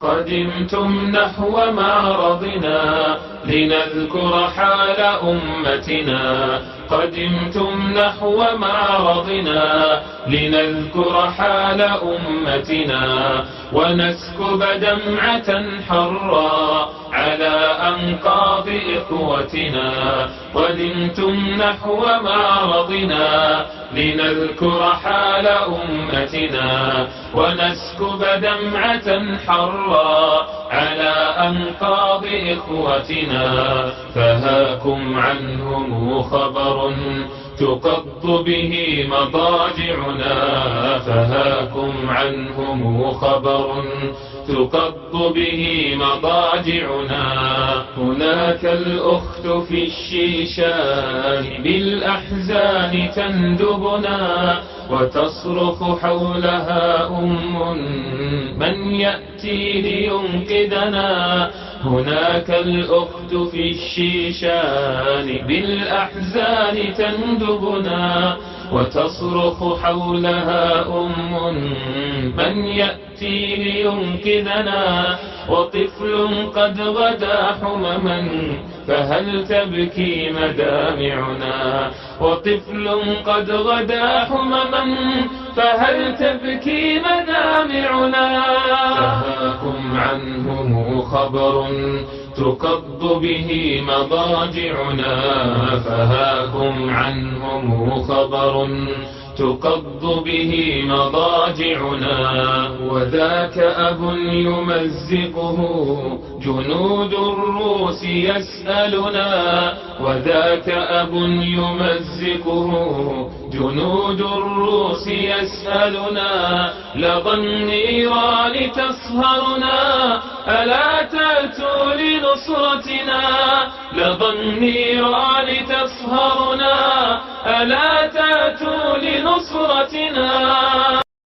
قدمتم نحو معرضنا لنذكر حال أمتنا. قدمتم نحو معرضنا لنذكر حال أمتنا ونسكب دمعة حرا على أنقاض إخوتنا. قدمتم نحو معرضنا لنذكر حال أمتنا ونسكب دمعة حرا على أنقاض إخوتنا. فهاكم عنهم خبر تقض به مضاجعنا. فهاكم عنهم خبر تقض به مضاجعنا. هناك الأخت في الشيشان بالأحزان تندبنا وتصرخ حولها من يأتي لينقذنا. هناك الأخت في الشيشان بالأحزان تندبنا وتصرخ حولها من يأتي لينقذنا. وطفل قد غدا حمما فهل تبكي مدامعنا. وطفل قد غدا حمما فهل تبكي مدامعنا. فهاكم عنهم خبر تقض به مضاجعنا. فهاكم عنهم خبر تقض به مضاجعنا. وذاك أب يمزقه جنود الروس يسألنا. وذاك أب يمزقه جنود الروس يسألنا. لظى النيران تصهرنا ألا تأتوا لنصرتنا. لظى النيران تصهرنا ألا تأتوا لنصرتنا.